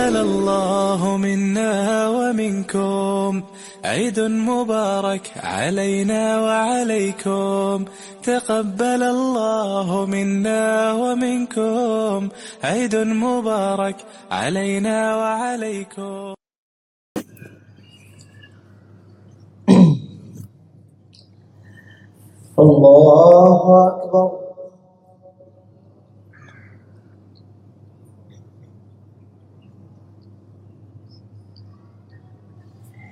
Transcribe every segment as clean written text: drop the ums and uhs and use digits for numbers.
تقبل الله منا ومنكم عيد مبارك علينا وعليكم. تقبل الله منا ومنكم عيد مبارك علينا وعليكم. الله أكبر.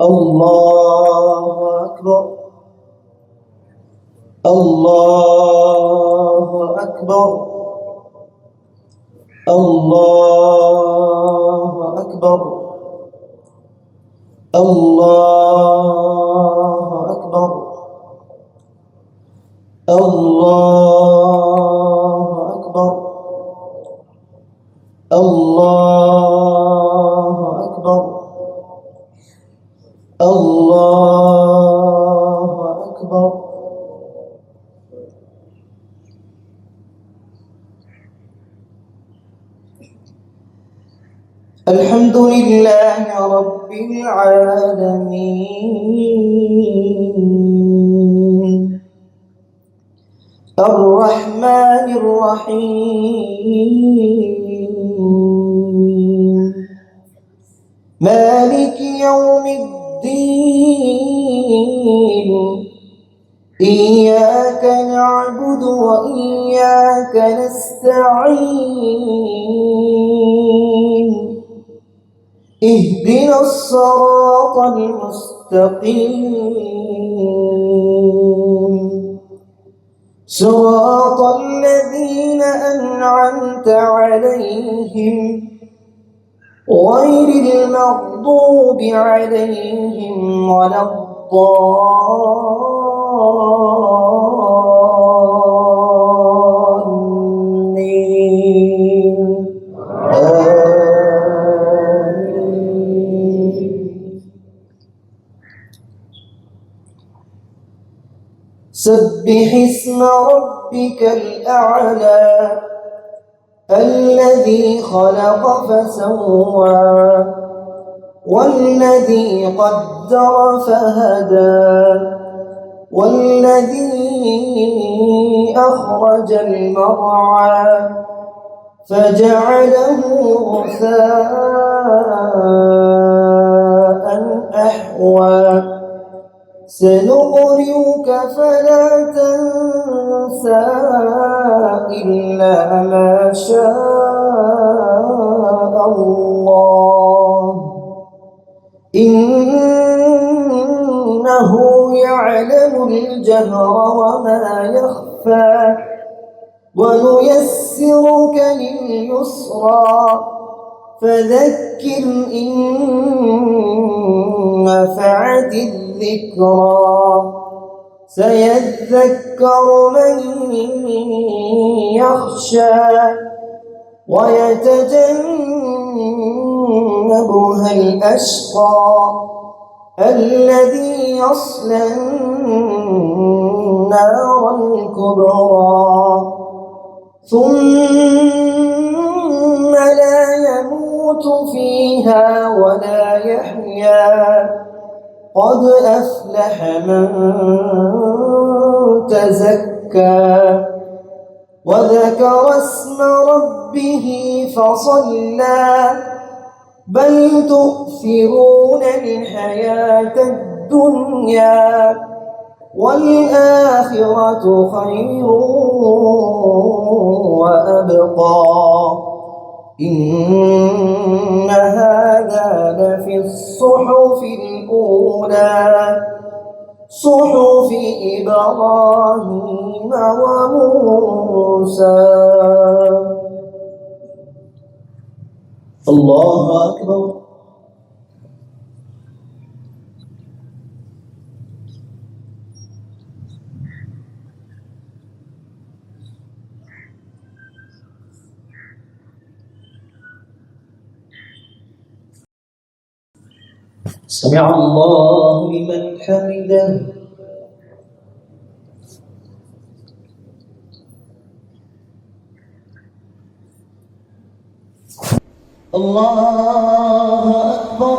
الله أكبر. الله أكبر. الله أكبر. الله أكبر. الله أكبر. الله أكبر. الله أكبر. الحمد لله رب العالمين الرحمن الرحيم مالك يوم الدين إياك نعبد وإياك نستعين اهدنا الصراط المستقيم صراط الذين أنعمت عليهم غير المغضوب عليهم ولا الضالين. سبح اسم ربك الأعلى الذي خلق فسوى والذي قدر فهدى والذي أخرج المرعى فجعله غثاء أحوى سنقرئك فلا تنسى إلا ما شاء الله إنه يعلم الجهر وما يخفى ونيسرك لليسرى فذكر إن نفعت الذكرى سيذكر من يخشى ويتجنبها الأشقى الذي يصلى النار الكبرى ثم لا يموت فيها ولا يحيا قد أفلح من تزكى وذكر اسم ربه فصلى بل تؤثرون الحياة الدنيا والآخرة خير وأبقى إن هذا لفي الصحف الأولى صحف إبراهيم وموسى. الله أكبر. سمع الله لمن حمده. الله أكبر.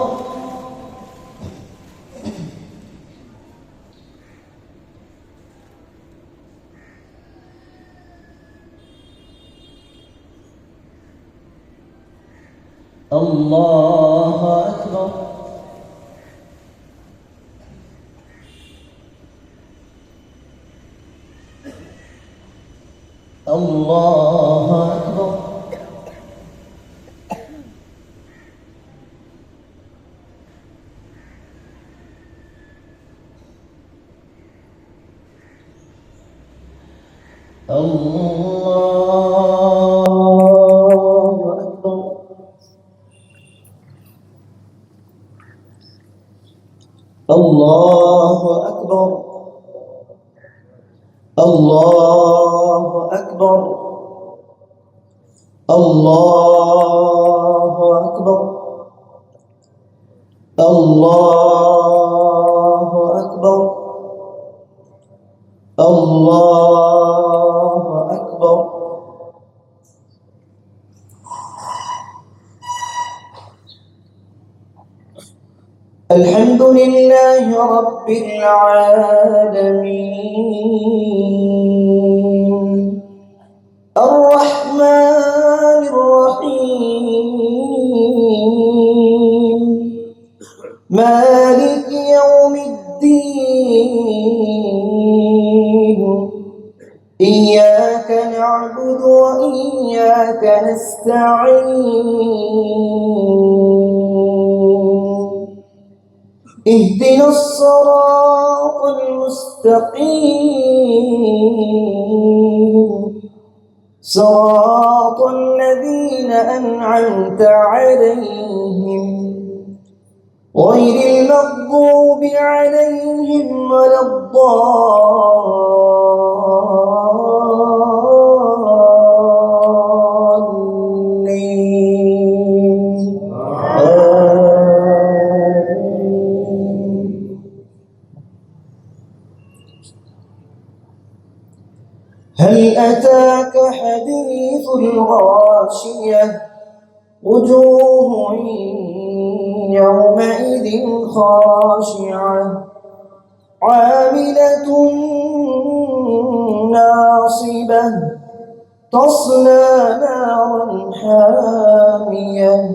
الله أكبر. الله أكبر. الله أكبر. الله أكبر. الله أكبر. الله أكبر. الله أكبر. الله أكبر. الحمد لله رب العالمين الرحمن الرحيم مالك يوم الدين إياك نعبد وإياك نستعين اهدنا الصراط المستقيم صراط الذين أنعمت عليهم غير المغضوب عليهم ولا الضالين. هل أتاك حديث الغاشية وجوه يومئذ خاشعة عاملة ناصبة تصلى نارا حامية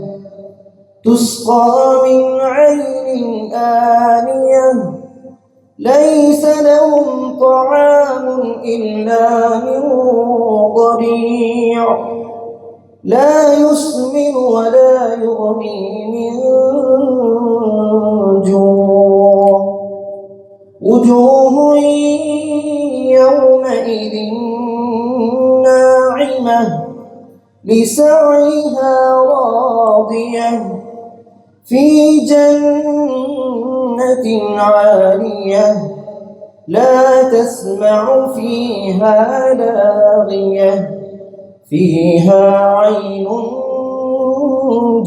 تسقى من عين آنية ليس لهم طعام إلا من ضريع لا يسمن ولا يغني من جوع وجوه يومئذ ناعمة لسعيها راضية في جنة عالية لا تسمع فيها لاغية فيها عين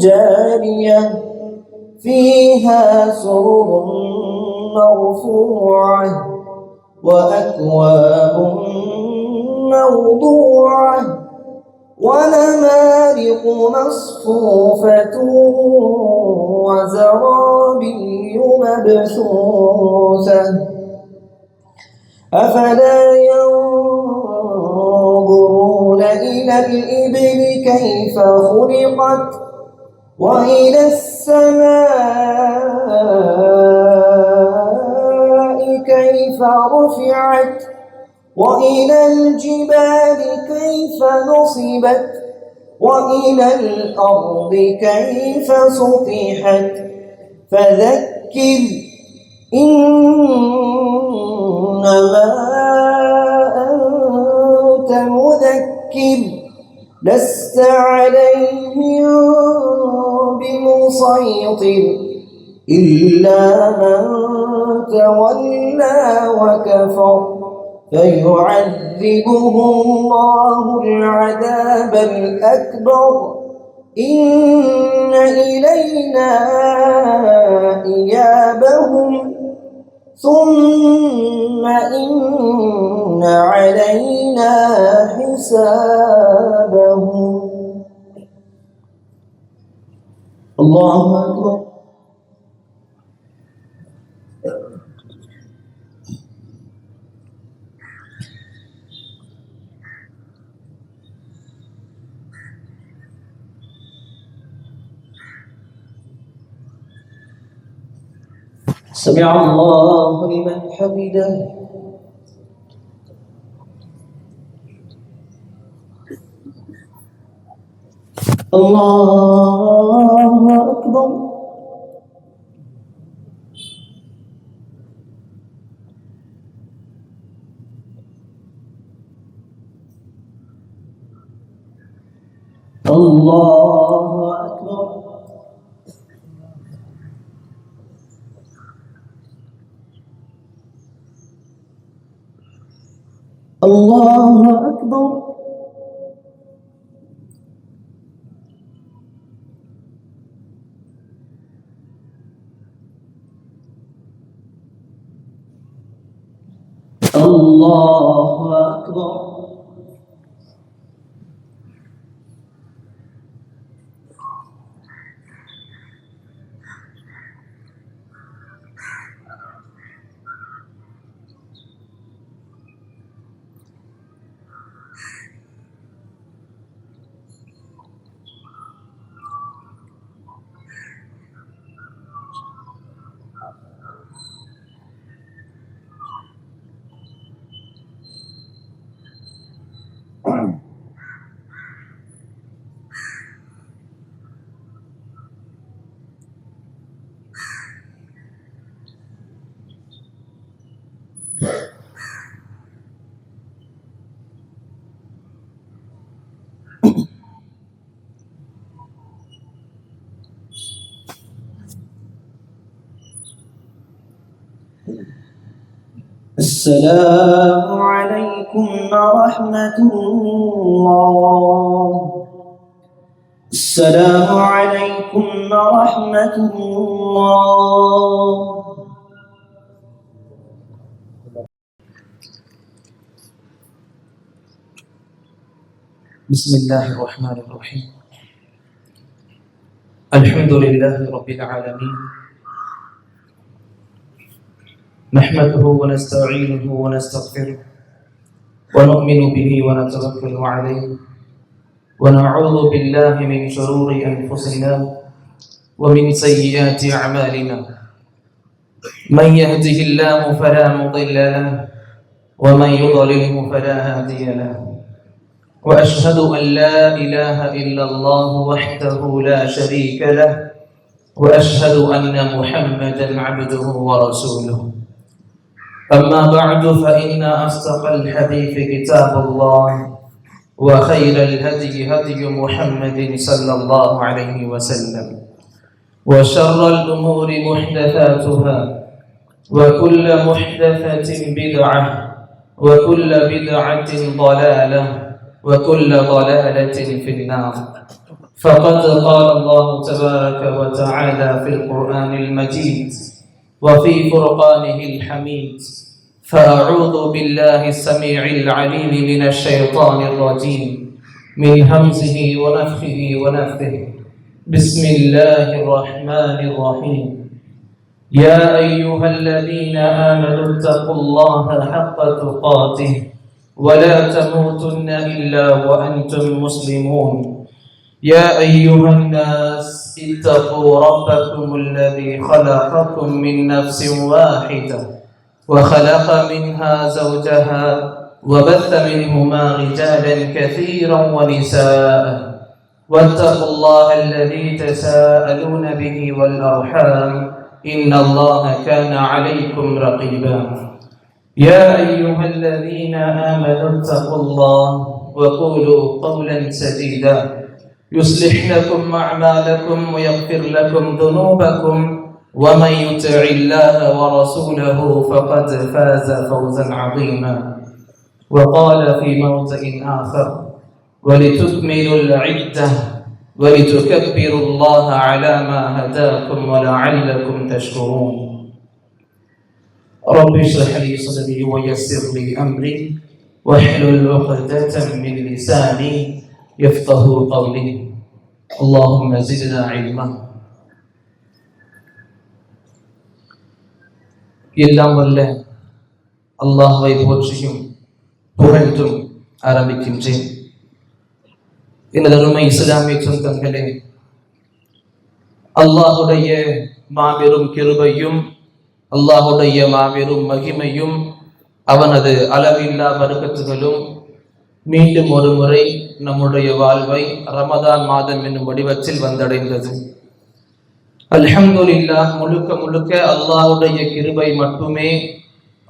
جارية فيها سرر مرفوعة وأكواب موضوعة ونمارق مصفوفة وزرابي مبثوثة أفلا ينظرون إلى الإبل كيف خلقت وإلى السماء كيف رفعت وإلى الجبال كيف نصبت وإلى الأرض كيف سطحت فذكر إنما أنت مذكر لست عليهم بمسيطر إلا من تولى وكفر فيعذبه الله العذاب الأكبر إن إلينا إيابهم ثم إن علينا حسابهم. الله أكبر. سمع الله لمن حمده. الله أكبر. الله أكبر. الله أكبر. الله أكبر. السلام عليكم ورحمة الله. السلام عليكم ورحمة الله. بسم الله الرحمن الرحيم. الحمد لله رب العالمين، نحمده ونستعينه ونستغفره ونؤمن به ونتوكل عليه، ونعوذ بالله من شرور أنفسنا ومن سيئات أعمالنا. من يهده الله فلا مضل له، ومن يضلله فلا هادي له. وأشهد أن لا إله إلا الله وحده لا شريك له، وأشهد أن محمدا عبده ورسوله. أما بعد، فإن أصدق الحديث كتاب الله، وخير الهدي هدي محمد صلى الله عليه وسلم، وشر الأمور محدثاتها، وكل محدثة بدعة، وكل بدعة ضلالة، وكل ضلالة في النار. فقد قال الله تبارك وتعالى في القرآن المجيد وفي فرقانه الحميد: فأعوذ بالله السميع العليم من الشيطان الرجيم، من همزه ونفخه ونفثه. بسم الله الرحمن الرحيم. يا أيها الذين آمنوا اتقوا الله حق تقاته، ولا تموتن إلا وأنتم مسلمون. يا أيها الناس اتقوا ربكم الذي خلقكم من نفس واحدة، وخلق منها زوجها، وبث منهما رجالا كثيرا ونساء. واتقوا الله الذي تساءلون به والأرحام، إن الله كان عليكم رقيبا. يا أيها الذين آمنوا اتقوا الله وقولوا قولا سديدا، يصلح لكم أعمالكم ويغفر لكم ذنوبكم، ومن يطع الله ورسوله فقد فاز فوزا عظيما. وقال في موضع آخر: ولتكملوا العدة ولتكبروا الله على ما هداكم ولعلكم تشكرون. رب اشرح لي صدري ويسر لي أمري، واحلل عقدة من لساني يفقه قولي. اللهم زدنا علما எல்லாம் வல்ல அல்லாஹ்வை போற்றியும் புகழ்ந்தும் ஆரம்பிக்கின்றேன். எனது அருமை இஸ்லாமிய சொந்தங்களே, அல்லாஹுடைய மாபெரும் கிருபையும் அல்லாஹுடைய மாபெரும் மகிமையும் அவனது அளவில்லா பரக்கத்துகளும் மீண்டும் ஒரு முறை நம்முடைய வாழ்வை ரமதான் மாதம் என்னும் வடிவத்தில் வந்தடைந்தது. அல்ஹம்துலில்லாஹ், முழுக்க முழுக்க அல்லாஹுடைய கிருபை மட்டுமே,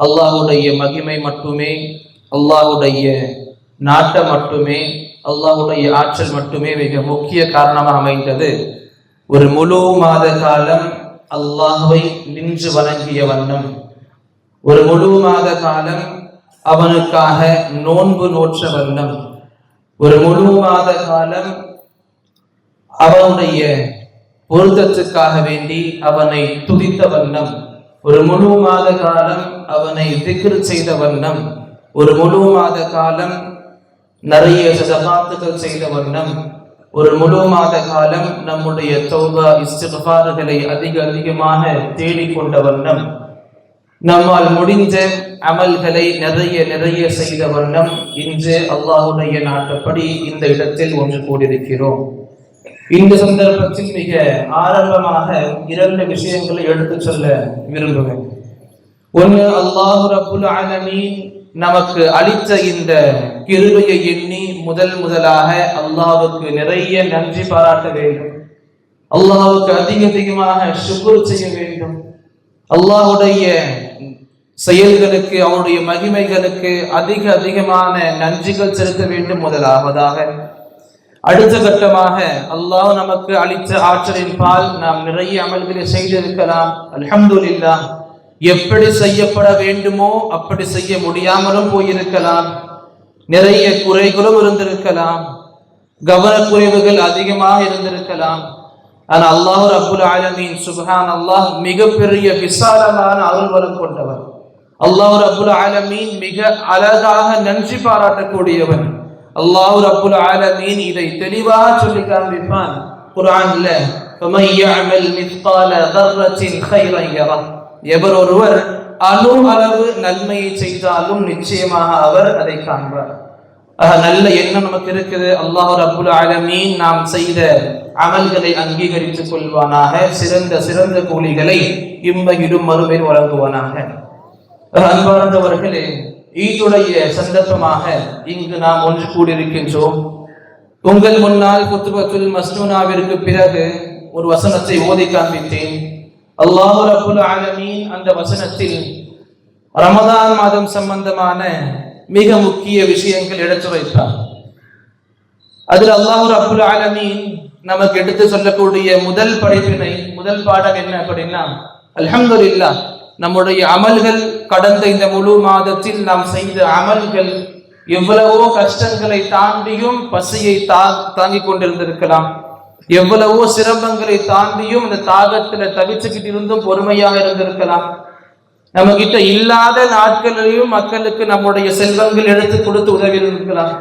அல்லாஹுடைய மகிமை மட்டுமே, அல்லாஹுடைய நாட்டம் மட்டுமே, அல்லாஹுடைய ஆற்றல் மட்டுமே மிக முக்கிய காரணமாக அமைந்தது. ஒரு முழு மாத காலம் அல்லாஹ்வை நின்று வணங்கிய வண்ணம், ஒரு முழு மாத காலம் அவனுக்காக நோன்பு நோற்ற வண்ணம், ஒரு முழு மாத காலம் அவனுடைய பொருத்தத்துக்காக வேண்டி அவனை துதித்த வண்ணம், ஒரு முழு மாத காலம் அவனை திக்ர் செய்த வண்ணம், ஒரு முழு மாத காலம் நிறைய ஸகாத்துகள் செய்த வண்ணம், ஒரு முழு மாத காலம் நம்முடைய தௌபா இஸ்திக்ஃபார்களை அதிகமாக தேடிக்கொண்ட வண்ணம், நம்மால் முடிந்த அமல்களை நிறைய செய்த வண்ணம் இன்று அல்லாஹுடைய நாட்டப்படி இந்த இடத்தில் ஒன்று கூடியிருக்கிறோம். இந்த சந்தர்ப்பத்தில் மிக ஆரம்பமாக 2 விஷயங்களை எடுத்து சொல்ல விரும்புவேன். ஒன்று, அல்லாஹ் ரப்புல் ஆலமீன் நமக்கு அளித்த இந்த கிருபையை எண்ணி முதலாக அல்லாஹ்வுக்கு நிறைய நன்றி பாராட்ட வேண்டும். அல்லாஹ்வுக்கு அதிகமாக ஷுக்ர் செய்ய வேண்டும். அல்லாஹ்வுடைய செயல்களுக்கு, அவருடைய மகிமைகளுக்கு அதிகமான நன்றிகள் செலுத்த வேண்டும் முதலாவதாக. அடுத்த கட்டமாக அல்லாஹ் நமக்கு அளித்த ஆற்றலின் பால் நாம் நிறைய அமல்களை செய்திருக்கலாம். அல்ஹம்துலில்லாஹ். எப்படி செய்யப்பட வேண்டுமோ அப்படி செய்ய முடியாமலும் போயிருக்கலாம். நிறைய குறைகளும் இருந்திருக்கலாம். கவனக்குறைவுகள் அதிகமாக இருந்திருக்கலாம். ஆனால் அல்லாஹ் ரப்புல் ஆலமீன் சுப்ஹானல்லாஹ் மிகப்பெரிய விசாலமான அருள்வரம் கொண்டவர். அல்லாஹ் ரப்புல் ஆலமீன் மிக அழகாக நன்றி பாராட்டக்கூடியவன். அல்லாஹ் ரப்புல் ஆலமீன் இதை தெளிவாக சொல்லி காண்பிப்பான் குர்ஆன்ல, ஃபமன் யஅமல் மிஸ்கால தர்ரத்தின் கைரன் யரா. எவர் ஒருவர் அணு அளவு நன்மையை செய்தாலும் நிச்சயமாக அவர் அதை காண்பார். நல்ல எண்ணம் நமக்கு இருக்குது. அல்லாஹ் ரப்புல் ஆலமீன் நாம் செய்த அமல்களை அங்கீகரித்துக் கொள்வானாக. சிறந்த கூலிகளை இம்மையிலும் மறுமையில் வழங்குவானாக. அன்பார்ந்தவர்களே, ஈதுடைய சந்தர்ப்பமாக இங்கு நாம் ஒன்று கூடியிருக்கின்றோம். உங்கள் முன்னால் குத்துபத்துல் மஸ்னூனாவிற்கு பிறகு ஒரு வசனத்தை ஓதி காண்பித்தேன். அல்லாஹ் ரப்புல் ஆலமீன் அந்த வசனத்தில் ரமதான் மாதம் சம்பந்தமான மிக முக்கிய விஷயங்கள் எடுத்துரைத்தார். அதில் அல்லாஹ் ரப்புல் ஆலமீன் நமக்கு எடுத்து சொல்லக்கூடிய முதல் பாடம் என்ன அப்படின்னா, அல்ஹம்துலில்லாஹ், நம்முடைய அமல்கள் கடந்த இந்த முழு மாதத்தில் நாம் செய்த அமல்கள் எவ்வளவோ கஷ்டங்களை தாண்டியும் பசியை தாங்கிக் கொண்டிருந்திருக்கலாம். எவ்வளவோ சிரமங்களை தாண்டியும் இந்த தாகத்துல தவிச்சுக்கிட்டு இருந்தும் பொறுமையாக இருந்திருக்கலாம். நம்ம கிட்ட இல்லாத நாட்களிலும் மக்களுக்கு நம்முடைய செல்வங்கள் எடுத்து கொடுத்து உதவி இருக்கலாம்.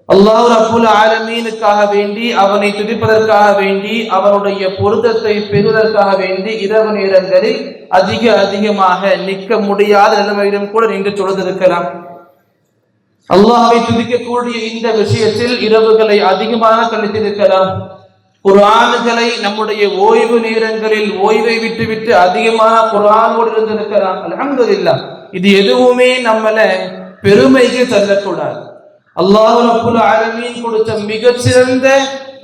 அல்லாஹ் ரப்புல் ஆலமீனுக்காக வேண்டி, அவனை துதிப்பதற்காக வேண்டி, அவனுடைய பொருத்தத்தை பெறுவதற்காக வேண்டி இரவு நேரங்களில் அதிகமாக நிற்க முடியாத நிலைமையிலும் கூட நின்று தொழுதிருக்கலாம். அல்லாஹ்வை துதிக்கக்கூடிய இந்த விஷயத்தில் இரவுகளை அதிகமாக கழித்திருக்கலாம். குர்ஆன்களை நம்முடைய ஓய்வு நேரங்களில் ஓய்வை விட்டு அதிகமாக குர்ஆனோடு இருந்திருக்கலாம். அல்ஹம்துலில்லாஹ். இது எதுவுமே நம்மள பெருமைக்கு தள்ளக்கூடாது. அல்லாஹ் ரப்புல் ஆலமீன் கொடுத்த மிகச்சிறந்த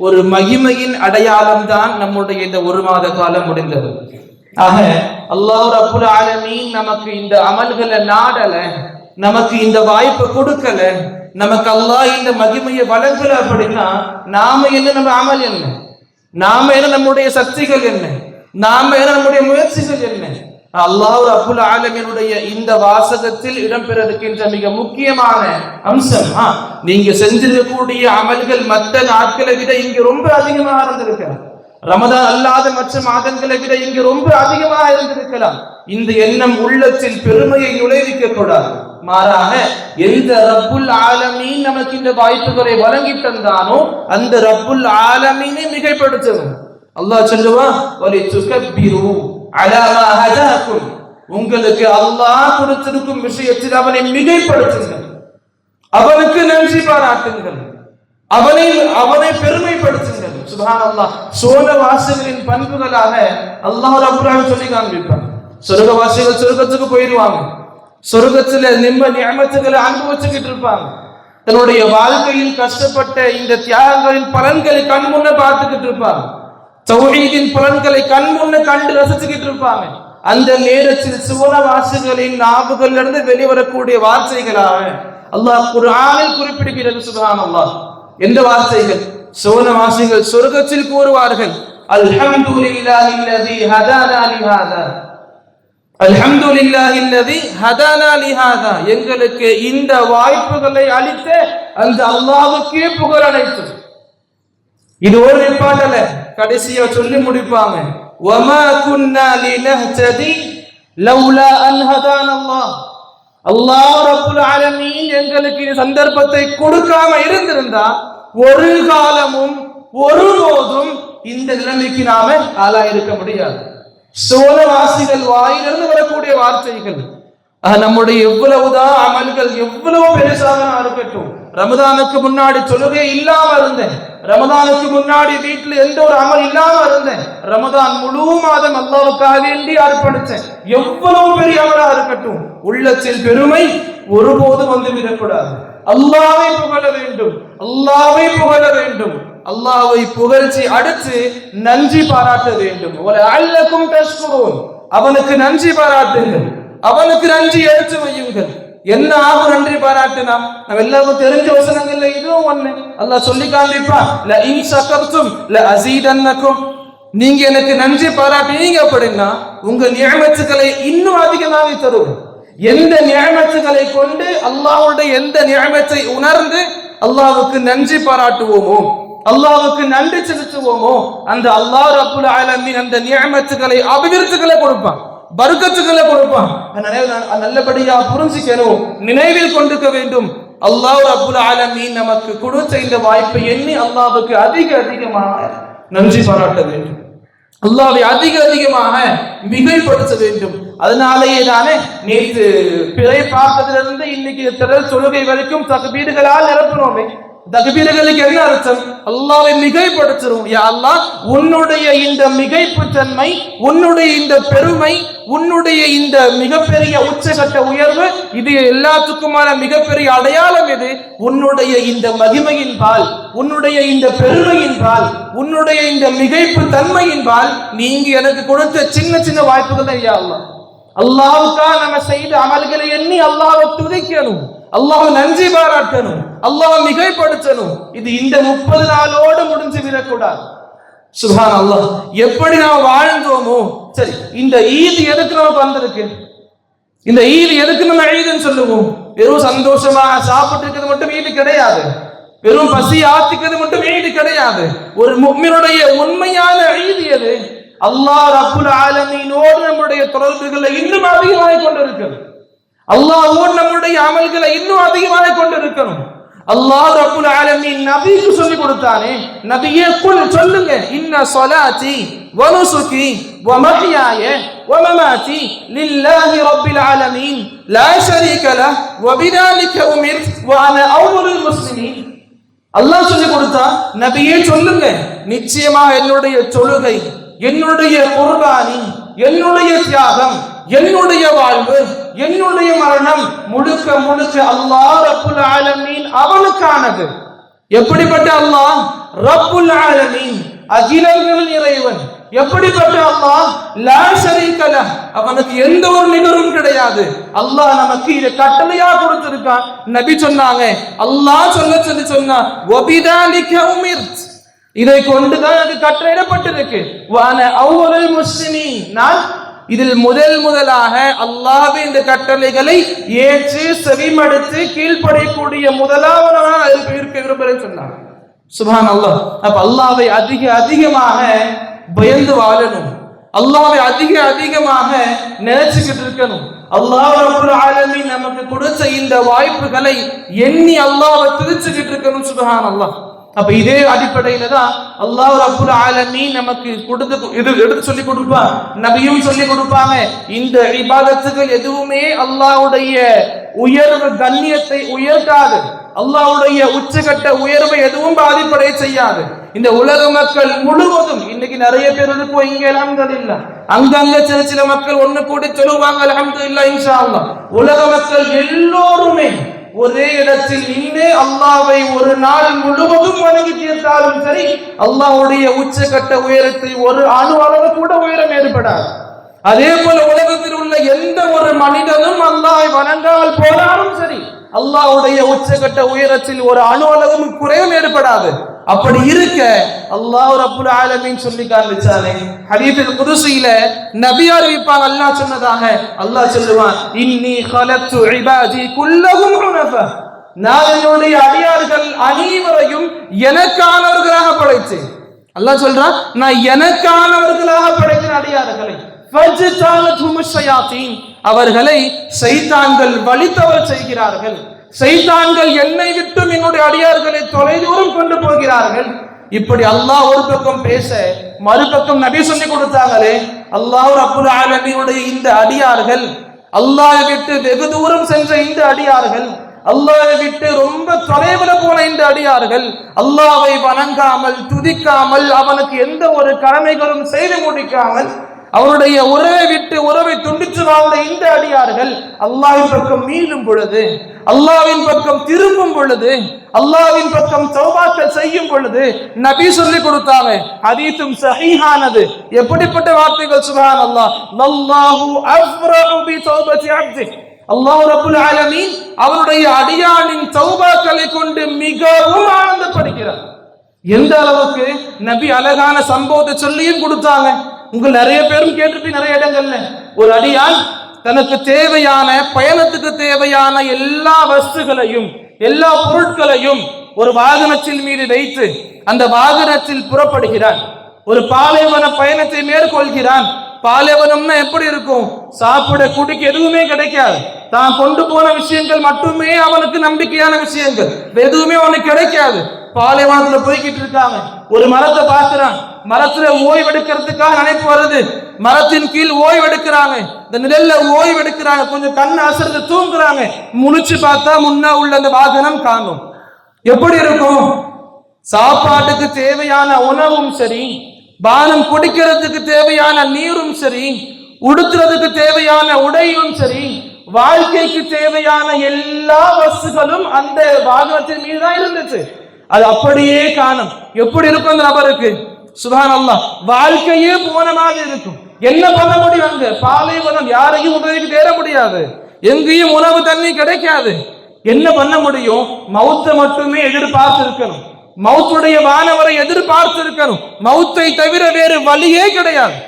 ஒரு மகிமையின் அடையாளம் தான் நம்முடைய இந்த ஒரு மாத காலம் முடிந்தது. ஆக அல்லாஹ் ரப்புல் ஆலமீன் நமக்கு இந்த அமல்களை நாடல, நமக்கு இந்த வாய்ப்பை கொடுக்கல, நமக்கு அல்லாஹ் இந்த மகிமையை வழங்கல அப்படின்னா நாம என்ன, நம்ம அமல் என்ன, நாம என்ன, நம்முடைய சக்திகள் என்ன, நாம என்ன, நம்முடைய முயற்சிகள் என்ன? அல்லாஹ் ரப்புல் ஆலமீனுடைய இந்த வாசகத்தில் இடம்பெற இருக்கின்ற மிக முக்கியமான அம்சம், நீங்க செஞ்சிருக்கக்கூடிய அமல்கள் மற்ற நாட்களை விட இங்க ரொம்ப அதிகமாக இருந்திருக்கலாம். ரமதான் அல்லாத மற்ற மாதங்களை விட இங்கு ரொம்ப அதிகமாக இருந்திருக்கலாம். இந்த எண்ணம் உள்ளத்தில் பெருமையை நுழைவிக்க கூடாது. மாறாக எந்த ரப்புல் ஆலமீன் நமக்கு இந்த வாய்ப்புகளை வழங்கி தந்தானோ அந்த ரப்புல் ஆலமீனை மிகைப்படுத்தவும். அல்லாஹ் சொல்லுவான், வலிதுகப்பிரு அலா மா ஹதாக்கும், உங்களுக்கு அல்லாஹ் கொடுத்திருக்கும் விஷயத்தில் அவனை மிகைப்படுத்துங்கள், அவனுக்கு நன்றி பாராட்டுங்கள், அவனை பெருமைப்படுத்துங்கள். சுப்ஹானல்லாஹ். சோனவாசிகளின் பண்புகளாக அல்லாஹ் ரப்பல் ஆலமீன் சொல்லி காண்பிப்பான். சொர்க்கவாசிகள் சொர்க்கத்துக்கு போயிடுவாங்க, சொர்க்கத்துல நியமத்துகளை அனுபவிச்சுக்கிட்டு இருப்பாங்க. தன்னுடைய வாழ்க்கையில் கஷ்டப்பட்ட இந்த தியாகங்களின் பலன்களை கண் முன்ன பார்த்துக்கிட்டு இருப்பாங்க, தௌஹீதின் பலன்களை கண் முன்ன கண்டு ரசிச்சுக்கிட்டு இருப்பாங்க. அந்த நேரத்தில் சுவனவாசிகளின் நாவுகளில் இருந்து வெளிவரக்கூடிய வார்த்தைகளாக அல்லாஹ் குர்ஆனில் குறிப்பிடுகிறது. சுப்ஹானல்லாஹ். எந்த வார்த்தைகள்? சுவனவாசிகள் சொர்க்கத்தில் கூறுவார்கள், அல்ஹம்துலில்லாஹில்லதி ஹதானா லிஹாதா, அல்ஹம்துலில்லாஹில்லதி ஹதானா லிஹாதா, எங்களுக்கு இந்த வாய்ப்புகளை அளித்த அந்த அல்லாஹ்வுக்கே புகழ் அனைத்தும். இது ஒரு நிப்பாட்டல, கடைசியா சொல்லி முடிப்பாங்க, வமா குன்னா லினஹ்ததி லௌலா அன் ஹதானல்லாஹ். அல்லாஹ் ரப்புல் ஆலமீன் எங்களுக்கு இந்த சந்தர்ப்பத்தை கொடுக்காம இருந்திருந்தா ஒரு காலமும் ஒருபோதும் இந்த நிலைமைக்கு நாம ஆளாயிருக்க முடியாது. சோனவாசிகள் வாயிலிருந்து வரக்கூடிய வார்த்தைகள். நம்முடைய எவ்வளவுதான் அமல்கள் எவ்வளவு பெருசாக இருக்கட்டும், ரமதானுக்கு முன்னாடி தொழுகை இல்லாம இருந்தேன், ரமதானுக்கு முன்னாடி வீட்டுல எந்த ஒரு அமல் இல்லாம இருந்தேன், ரமதான் முழு மாதம் அல்லாஹ்வுக்காக வேண்டி அர்ப்பணிச்சேன், எவ்வளவு பெரிய அமலா இருக்கட்டும், உள்ளத்தில் பெருமை ஒருபோதும் வந்து விடக்கூடாது. அல்லாஹ்வை புகழ வேண்டும், அல்லாஹ்வை புகழ வேண்டும், அல்லாஹ்வை புகழ்ச்சி அடுத்து நன்றி பாராட்ட வேண்டும். வலஅல்லகும் தஷ்குரூன், அவனுக்கு நன்றி பாராட்டுங்கள், அவனுக்கு நன்றி எடுத்து வையுங்கள். என்ன ஆகும் நன்றி பாராட்டினா? நம்ம எல்லாருக்கும் தெரிஞ்ச வசனங்கள்ல இதுவும் ஒண்ணு. அல்லாஹ் சொல்லி காண்பிப்பான், ல இன் ஷக்கர்தும் ல அஸீதன்னகும், நீங்க எனக்கு நன்றி பாராட்டினீங்க அப்படின்னா உங்க நியமத்துகளை இன்னும் அதிகமாக தருவேன். எந்த நியமத்துகளை கொண்டு அல்லாஹ்வுடைய எந்த நியமத்தை உணர்ந்து அல்லாஹ்வுக்கு நன்றி பாராட்டுவோமோ, அல்லாஹ்வுக்கு நன்றி செலுத்துவோமோ, அந்த அல்லாஹ் ரப்புல் ஆலமீன் அந்த நியமத்துகளை அபிவிருத்திகளை கொடுப்பான், பரக்கத்துகளை கொடுப்பான். நல்லபடியா புரிஞ்சுக்கணும், நினைவில் கொண்டுக்க வேண்டும். அல்லாஹ் ரப்புல் ஆலமீன் நமக்கு கொடுத்த இந்த வாய்ப்பை எண்ணி அல்லாஹ்வுக்கு அதிகமாக நன்றி பாராட்ட வேண்டும், அல்லாஹ்வை அதிகமாக மிகைப்படுத்த வேண்டும். அதனாலேயே தானே நேற்று பிறை பார்த்ததிலிருந்து இன்னைக்கு திரள் தொழுகை வரைக்கும் தக்பீர்களால் நிரப்புறோமே. தக்பீர்களுக்கு என்ன அர்த்தம்? அல்லாஹ்வை மிகைப்படுத்துறோம். யா அல்லாஹ், உன்னுடைய இந்த மிகைப்பு தன்மை, உன்னுடைய இந்த பெருமை, உன்னுடைய இந்த மிகப்பெரிய உச்சகட்ட உயர்வு, இது எல்லாத்துக்குமான மிகப்பெரிய அடையாளம் எது? உன்னுடைய இந்த மகிமையின் பால், உன்னுடைய இந்த பெருமையின் பால், உன்னுடைய இந்த மிகைப்பு தன்மையின் பால் நீங்க எனக்கு கொடுத்த சின்ன சின்ன வாய்ப்புகள் தான். யா அல்லாஹ், அல்லாஹ்வுக்காக நம்ம செய்த அமல்களை எண்ணி அல்லாஹ்வை துதிக்கணும், அல்லாஹ் நன்றி பாராட்டணும், அல்லாஹ் மிகைப்படுத்தணும். இது இந்த 30 நாளோடு முடிஞ்சு விடக்கூடாது. சுப்ஹானல்லாஹ். எப்படி நாம் வாழ்ந்தோமோ சரி. இந்த ஈத் எதுக்கு நமக்கு வந்திருக்கு? இந்த ஈத் எதுக்கு நம்ம ஈத்னு சொல்லுவோம்? வெறும் சந்தோஷமா சாப்பிட்டு இருக்கிறது மட்டும் ஈத் கிடையாது, வெறும் பசி ஆத்திக்கிறது மட்டும் ஈத் கிடையாது. ஒரு முஃமினுடைய உண்மையான ஈத் எது? அல்லாஹ் ரப்புல் ஆலமீனோடு நம்முடைய தொடர்புகளை இன்னும் அதிகமாக கொண்டிருக்கிறது, அல்லாஹ்வோடு நம்முடைய அமல்களை இன்னும் அதிகமாக கொண்டிருக்கணும். அல்லாஹ் ரப்புல் ஆலமீன் நபிக்கு சொல்லி கொடுத்தானே, நபியே குல் சொல்லுங்க, இன்ன ஸலாத்தி வ நுசுகி வ மஹ்யாய வ மமாத்தி லில்லாஹி ரப்பில் ஆலமீன் லா ஷரீக லஹ் வ பிதாலிக உமிர்து வ அன அவ்வலுல் முஸ்லிமீன். அல்லாஹ் சொல்லி கொடுத்தா, நபியே சொல்லுங்க, நிச்சயமாக என்னுடைய தொழுகை, என்னுடைய குர்பானி, என்னுடைய தியாகம், என்னுடைய வாழ்வு, என்னுடைய மரணம் முழுக்க முழுக்க அல்லாஹ் ரப்புல் ஆலமீன் அவனுக்கானது. எப்படிப்பட்ட அல்லாஹ்? ரப்புல் ஆலமீன், அகிலங்களின் இறைவன். எப்படிப்பட்ட அல்லாஹ்? லா ஷரீக லஹ், அவனுக்கு எந்த ஒரு நிகரும் கிடையாது. அல்லாஹ் நமக்கு இதை கட்டளையா கொடுத்திருக்கான். நபி சொன்னாங்க, அல்லாஹ் சொன்னா வபிதாலிக உமிர்த், இதை கொண்டுதான் அது கட்டளையிடப்பட்டிருக்கு. வான அவ்வலுல் முஸ்லிமீன், நான் இதில் முதலாக அல்லாஹ்வே இந்த கட்டளைகளை ஏற்று செவிமடுத்து கீழ்ப்படியக்கூடிய முதலாவதாக இருக்க விரும்புகிறேன் சொன்னாங்க. சுப்ஹானல்லாஹ். அப்ப அல்லாஹ்வை அதிகமாக பயந்து வாழணும், அல்லாஹ்வை அதிகமாக நினைச்சுக்கிட்டு இருக்கணும். அல்லாஹ் ரப்புல் ஆலமீன் நமக்கு கொடுத்த இந்த வாய்ப்புகளை எண்ணி அல்லாஹ்வை துதிச்சுக்கிட்டு இருக்கணும். சுப்ஹானல்லாஹ். அப்ப இதே அடிப்படையில தான் அல்லாஹ் ரப்புல் ஆலமீன் நமக்கு எடுத்து சொல்லி கொடுப்பான், நபியும் சொல்லி கொடுப்பாங்க. இந்த இபாதத்துகள் எதுவுமே அல்லாஹ்வுடைய உயர்வு கண்ணியத்தை உயர்த்தாது, அல்லாஹ்வுடைய உச்சகட்ட உயர்வை எதுவும் பாதிப்படைய செய்யாது. இந்த உலக மக்கள் முழுவதும் இன்னைக்கு நிறைய பேர் இருக்கும், இங்க அல்ஹம்துலில்லாஹ், அங்கங்க சில சில மக்கள் ஒண்ணு கூடி சொல்லுவாங்க அல்ஹம்துலில்லாஹ் இன்ஷா அல்லாஹ். உலக மக்கள் எல்லோருமே ஒரே இடத்தில் நின்று அல்லாஹ்வை ஒரு நாள் முழுவதும் வணங்கி தீர்த்தாலும் சரி, அல்லாஹ்வுடைய உச்சகட்ட உயரத்தை ஒரு அணு அளவு கூட உயரம் ஏற்படாது. அதே போல உலகத்தில் உள்ள எந்த ஒரு மனிதனும் அல்லாஹ்வை வணங்காமல் போனாலும் சரி, அல்லாஹ்வுடைய உச்சகட்ட உயரத்தில் ஒரு அணு அளவும் குறையும் ஏற்படாது. அப்படி இருக்க அல்லாஹ் ரப்புல் ஆலமீன் சொல்லி காண்பிச்சானே, ஹதீஸுல் குதுஸில நபி அறிவிப்பாங்க, அல்லாஹ் சொன்னதாக. அல்லாஹ் சொல்லுவான், இன்னி கலக்து இபாதி குல்லஹும் ஹுனஃபா, நான் என்னுடைய அடியார்கள் அனைவரையும் எனக்கானவர்களாக படைத்தேன். அல்லாஹ் சொல்றான், நான் எனக்கானவர்களாக படைத்தேன் அடியார்களை. ஃபஜ்தலத்துஹும் ஷயாத்தீன், அவர்களை ஷைத்தான்கள் வழிதவறச் செய்கிறார்கள். ஷைத்தான்கள் என்னை விட்டும் என்னுடைய அடியார்களை தொலைதூரம் கொண்டு போகிறார்கள். இப்படி அல்லாஹ் ஒரு பக்கம் பேச, மறுபக்கம் நபி சொல்லி கொடுத்தாங்களே, அல்லாஹ் ரப்புல் ஆலமீனுடைய இந்த அடியார்கள், அல்லாஹ்வை விட்டு வெகு தூரம் சென்ற இந்த அடியார்கள், அல்லாஹ்வை விட்டு ரொம்ப தொலைவில் போன இந்த அடியார்கள், அல்லாஹ்வை வணங்காமல் துதிக்காமல் அவனுக்கு எந்த ஒரு கடமைகளும் செய்து முடிக்காமல் அவருடைய உறவை விட்டு உறவை துண்டித்து வாழ்ந்த இந்த அடியார்கள் அல்லாஹ்வின் பக்கம் மீளும் பொழுது, அல்லாஹ்வின் பக்கம் திரும்பும் பொழுது, அல்லாஹ்வின் பக்கம் தௌபாக்கள் செய்யும் பொழுது நபி சொல்லி கொடுத்தாங்க, ஹதீஸும் சஹீஹானது. எப்படிப்பட்ட வார்த்தைகள்! சுப்ஹானல்லாஹ், வல்லாஹு அஃப்ரஹு பி தௌபத்தி அப்தி, அல்லாஹ் ரப்புல் ஆலமீன் அவருடைய அடியானின் தௌபாக்களை கொண்டு மிகவும் ஆனந்தப்படுகிறார். எந்த அளவுக்கு நபி அழகான சம்பவத்தை சொல்லியும் கொடுத்தாங்க. உங்க நிறைய பேரும் கேட்டிருப்பீங்க நிறைய இடங்கள்ல, ஒரு அடியான் தனக்கு தேவையான பயணத்துக்கு தேவையான எல்லா வஸ்துகளையும் எல்லா பொருட்களையும் ஒரு வாகனத்தில் மீது வைத்து அந்த வாகனத்தில் புறப்படுகிறான். ஒரு பாலைவன பயணத்தை மேற்கொள்கிறான். பாலைவனம்னா எப்படி இருக்கும்? சாப்பிட குடிக்க எதுவுமே கிடைக்காது. தான் கொண்டு போன விஷயங்கள் மட்டுமே அவனுக்கு நம்பிக்கையான விஷயங்கள், எதுவுமே அவனுக்கு கிடைக்காது. பாலைவனத்துல போய்கிட்டு இருக்காங்க. ஒரு மரத்தை பார்க்கிறான், மரத்துல ஓய்வெடுக்கிறதுக்காக நினைப்பு வருது. மரத்தின் கீழ் ஓய்வெடுக்கிறாங்க, இந்த நிழல்ல ஓய்வெடுக்கிறாங்க. கொஞ்சம் கண்ணு அசர்ந்து தூங்குறாங்க. முழிச்சு பார்த்தா முன்னா உள்ள அந்த வாகனம் காணும். எப்படி இருக்கும்? சாப்பாட்டுக்கு தேவையான உணவும் சரி, பானம் குடிக்கிறதுக்கு தேவையான நீரும் சரி, உடுத்துறதுக்கு தேவையான உடையும் சரி, வாழ்க்கைக்கு தேவையான எல்லா வஸ்துகளும் அந்த வாகனத்தின் மீது தான் இருந்துச்சு. அது அப்படியே காணும். எப்படி இருக்கும் அந்த நபருக்கு? சுப்ஹானல்லாஹ், வாழ்க்கையே போன மாதிரி இருக்கும். என்ன பண்ண முடியும்? அங்க பாலைவனம், யாரையும் உதவிக்கு தேட முடியாது, எங்கேயும் உணவு தண்ணி கிடைக்காது. என்ன பண்ண முடியும்? மௌத்தை மட்டுமே எதிர்பார்த்து இருக்கணும், மௌத்துடைய வானவரை எதிர்பார்த்து இருக்கணும். மௌத்தை தவிர வேறு வழியே கிடையாது.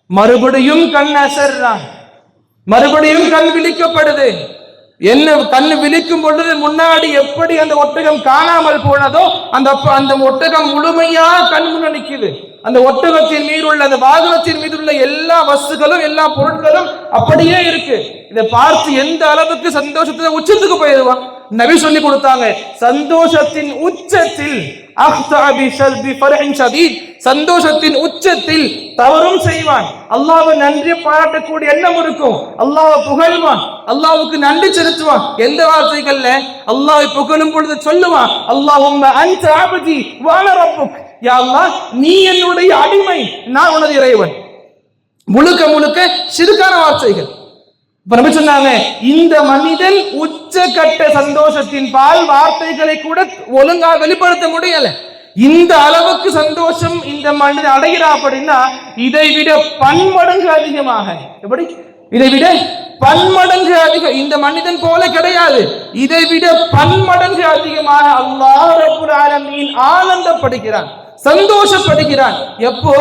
மறுபடியும் கண் அசர்றான், மறுபடியும் கண் விழிக்கப்படுது. என்ன கண் விழிக்கும் பொழுது முன்னாடி எப்படி அந்த ஒட்டகம் காணாமல் போனதோ அந்த ஒட்டகம் முழுமையா கண் முன்ன நிக்குது. அந்த ஒட்டகத்தின் மீது உள்ள அந்த வாகனத்தின் மீது உள்ள எல்லா வஸ்துகளும் எல்லா பொருட்களும் அப்படியே இருக்கு. இதை பார்த்து எந்த அளவுக்கு சந்தோஷத்துல உச்சத்துக்கு போயிடுவான். நபி சொல்லி கொடுத்தாங்க, சந்தோஷத்தின் உச்சத்தில் சந்தோஷத்தின் உச்சத்தில் தவறும் செய்வான். அல்லாஹ்வை நன்றி பாராட்டக்கூடிய எண்ணம் இருக்கும். அல்லாஹ்வை புகழ்வான், அல்லாஹ்வுக்கு நன்றி செலுத்துவான். எந்த வார்த்தைகள்ல அல்லாஹ்வை புகழும் பொழுது சொல்லுவான், அல்லாஹும்ம அன்த அப்தி வ அன ரப்புக், யா அல்லாஹ் நீ என்னுடைய அடிமை, நான் உனது இறைவன். முழுக்க முழுக்க சிறுக்கான வார்த்தைகள். நபி சொன்னாங்க, இந்த மனிதன் உச்சகட்ட சந்தோஷத்தின் பால் வார்த்தைகளை கூட ஒழுங்கா வெளிப்படுத்த முடியல. இந்த அளவுக்கு சந்தோஷம் இந்த மனிதன் அடைகிறா அப்படின்னா இதை விட பன்மடங்கு அதிகமாக, எப்படி இதை விட பன்மடங்கு அதிகம் இந்த மனிதன் போல கிடையாது. இதை விட பன்மடங்கு அதிகமாக அல்லாஹ் ரப்புல் ஆலமீன் ஆனந்தப்படுகிறான், சந்தோஷப்படுகிறான். எப்போ?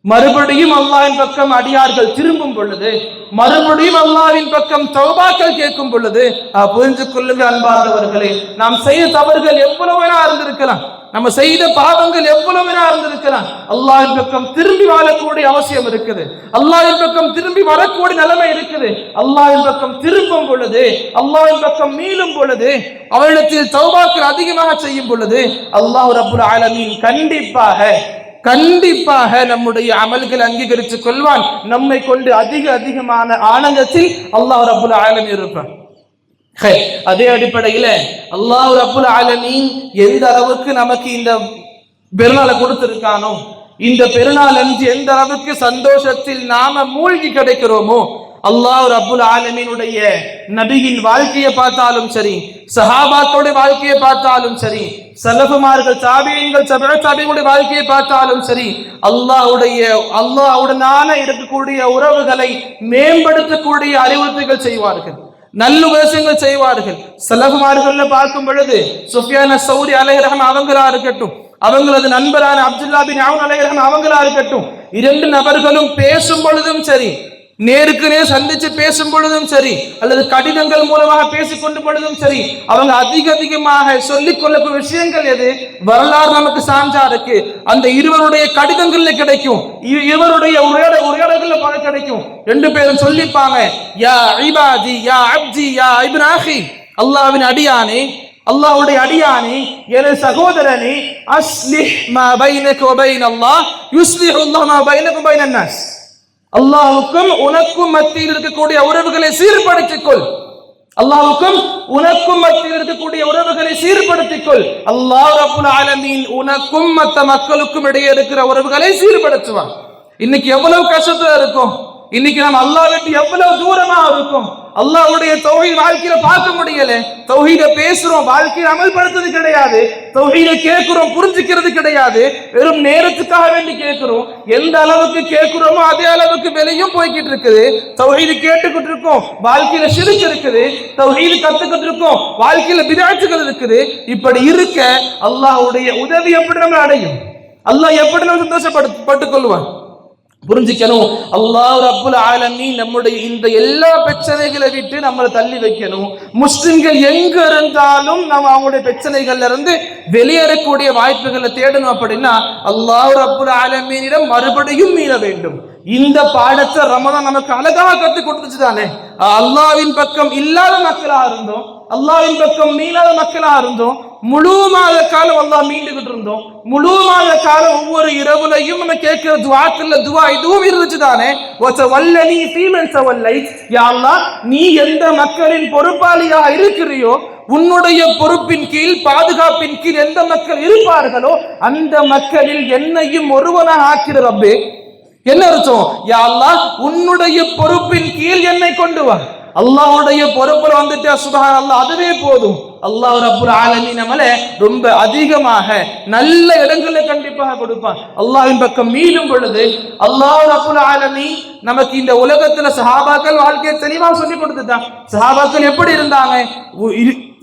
மறுபடியும் அல்லாஹ்வின் பக்கம் அடியார்கள் திரும்பும் பொழுது, மறுபடியும் அல்லாஹ்வின் பக்கம் தௌபாக்கள் கேட்கும் பொழுது. புரிஞ்சு கொள்ளுங்க அன்பார்ந்தவர்களே, நாம் செய்த தவறுகள் எவ்வளவு வேணா இருந்திருக்கலாம். நம்ம செய்த பாவங்கள் எவ்வளவு இருந்திருக்கலாம், அல்லாஹ்வின் பக்கம் திரும்பி வாழக்கூடிய அவசியம் இருக்குது. அல்லாஹ்வின் பக்கம் திரும்பி வரக்கூடிய நிலைமை இருக்குது. அல்லாஹ்வின் பக்கம் திரும்பும் பொழுது, அல்லாஹ்வின் பக்கம் மீளும் பொழுது, அவரிடத்தில் தௌபாக்கள் அதிகமாக செய்யும் பொழுது அல்லாஹ் ரப்புல் ஆலமீன் கண்டிப்பாக நம்முடைய அமல்கள் அங்கீகரித்துக் கொள்வான். நம்மை கொண்டு அதிகமான ஆனந்தத்தில் அல்லாஹ் ரப்புல் ஆலமீன் இருப்பான். அதே அடிப்படையில அல்லாஹ் ரப்புல் ஆலமீன் எந்த அளவுக்கு நமக்கு இந்த பெருநாளை கொடுத்திருக்கானோ, இந்த பெருநாள் அன்று எந்த அளவுக்கு சந்தோஷத்தில் நாம மூழ்கி கிடைக்கிறோமோ, அல்லாஹ் ரப்புல் ஆலமீனுடைய நபியின் வாழ்க்கையை பார்த்தாலும் சரி, சஹாபாக்களுடைய வாழ்க்கையை பார்த்தாலும் சரி, சலஃபுமார்கள் தாபிஈன்கள் தாபிஈன்களுடைய வாழ்க்கையை பார்த்தாலும் சரி, அல்லாஹ்வுடனான இருக்கக்கூடிய உறவுகளை மேம்படுத்தக்கூடிய அறிவுறுத்தல்கள் செய்வார்கள், நல்லுபதேசங்கள் செய்வார்கள். சலஃபுமார்கள்ல பார்க்கும் பொழுது சுஃபியான் அஸ்-ஸௌரி அலைஹிர்ரஹ்ம அவங்களா இருக்கட்டும், அவங்களது நண்பரான அப்துல்லா பின் அவுன் அலைஹிர்ரஹ்ம அவங்களா இருக்கட்டும், இரண்டு நபர்களும் பேசும் பொழுதும் சரி, நேருக்கு நேர் சந்திச்சு பேசும் பொழுதும் சரி, அல்லது கடிதங்கள் மூலமாக பேசிக்கொண்டு பொழுதும் சரி, அவங்க அதிகமாக சொல்லிக் கொள்ளக்கூடிய விஷயங்கள் எது வரலாறு நமக்கு சான்றா இருக்கு. அந்த இருவருடைய கடிதங்கள்ல கிடைக்கும், இருவருடைய உரையாடல்கள்ல கிடைக்கும். ரெண்டு பேரும் சொல்லிப்பாங்க, யா இபாதி யா அப்தி யா இப்னு அஹி, அல்லாஹ்வின் அடியானே, அல்லாஹ்வுடைய அடியானே, எனது சகோதரனே, அஸ்லிஹ் மா பைனக வ பைன அல்லாஹ் யுஸ்லிஹு அல்லாஹ் மா பைனக வ பைன அன்னாஸ், அல்லாஹ்வுக்கும் உனக்கும் மத்தியில் இருக்கக்கூடிய உறவுகளை சீர்படுத்திக் கொள். அல்லாஹ்வுக்கும் உனக்கும் மத்தியில் இருக்கக்கூடிய உறவுகளை சீர்படுத்திக் கொள். அல்லாஹ் ரப்புல் ஆலமீன் உனக்கும் மற்ற மக்களுக்கும் இடையே இருக்கிற உறவுகளை சீர்படுத்துவான். இன்னைக்கு எவ்வளவு கஷ்டத்துல இருக்கும், இன்னைக்கு நம்ம அல்லாஹ் விட்டு எவ்வளவு தூரமா இருக்கும். அல்லாஹ்வுடைய தௌஹீத் வாழ்க்கையில பார்க்க முடியல. தௌஹீத பேசுறோம், வாழ்க்கையில அமல்படுத்துறது கிடையாது. தௌஹீத கேட்கிறோம், புரிஞ்சுக்கிறது கிடையாது. வெறும் நேரத்துக்காக வேண்டி கேட்கிறோம். எந்த அளவுக்கு கேட்கிறோமோ அதே அளவுக்கு வெளியும் போய்கிட்டு இருக்குது. தௌஹீது கேட்டுக்கிட்டு இருக்கோம், வாழ்க்கையில ஷிர்க் இருக்குது. தௌஹீது கத்துக்கிட்டு இருக்கோம், வாழ்க்கையில பித்அத்துகள் இருக்குது. இப்படி இருக்க அல்லாஹ்வுடைய உதவி எப்படி நம்ம அடையும், அல்லாஹ் எப்படி நம்ம சந்தோஷப்பட்டுக் கொள்வான்? புரிஞ்சுக்கணும். அல்லாஹ் ரப்புல் ஆலமீன் நம்முடைய இந்த எல்லா பிரச்சனைகளை விட்டு நம்மளை தள்ளி வைக்கணும். முஸ்லிம்கள் எங்க இருந்தாலும் நம்ம அவங்களுடைய பிரச்சனைகள்ல இருந்து வெளியேறக்கூடிய வாய்ப்புகளை தேடணும். அப்படின்னா அல்லாஹ் ரப்புல் ஆலமீனிடம் மறுபடியும் மீள வேண்டும். இந்த பாடத்தை ரமதான் நமக்கு அழகாக கற்றுக் கொடுத்துச்சு தானே. அல்லாஹ்வின் பக்கம் இல்லாத மக்களா இருந்தோம், அல்லாஹ்வின் பக்கம் மீளாத மக்களா இருந்தோம். முழு மாத காலம் அல்லாஹ் மீண்டுகிட்டு இருந்தோம். முழு மாத காலம் ஒவ்வொரு இரவுலையும் நம்ம கேட்கிற துஆக்கள்ல துஆ இதுவும் இருந்துச்சு தானே. வல்லனி ஃபீமன் தவல்லைத், யா அல்லாஹ் நீ எந்த மக்களின் பொறுப்பாளியா இருக்கிறியோ, உன்னுடைய பொறுப்பின் கீழ் பாதுகாப்பின் கீழ் எந்த மக்கள் இருப்பார்களோ அந்த மக்களில் என்னையும் ஒருவனாக ஆக்கிற ரப்பே. என்ன அர்த்தம்? யா அல்லாஹ் உன்னுடைய பொறுப்பின் கீழ் என்னை கொண்டு வா. அல்லாஹ்வுடைய பொறுப்புல வந்துட்டா சுப்ஹானல்லாஹ், அதுவே போதும். அல்லாஹ் ரப்புல் ஆலமீன் நம்மளை ரொம்ப அதிகமாக நல்ல இடங்களை கண்டிப்பாக கொடுப்பான். அல்லாஹ்வின் பக்கம் மீளும் பொழுது அல்லாஹ் ரப்புல் ஆலமீன் நமக்கு இந்த உலகத்துல சஹாபாக்கள் வாழ்க்கையை தெளிவா சொல்லி கொடுத்துட்டான். சஹாபாக்கள் எப்படி இருந்தாங்க?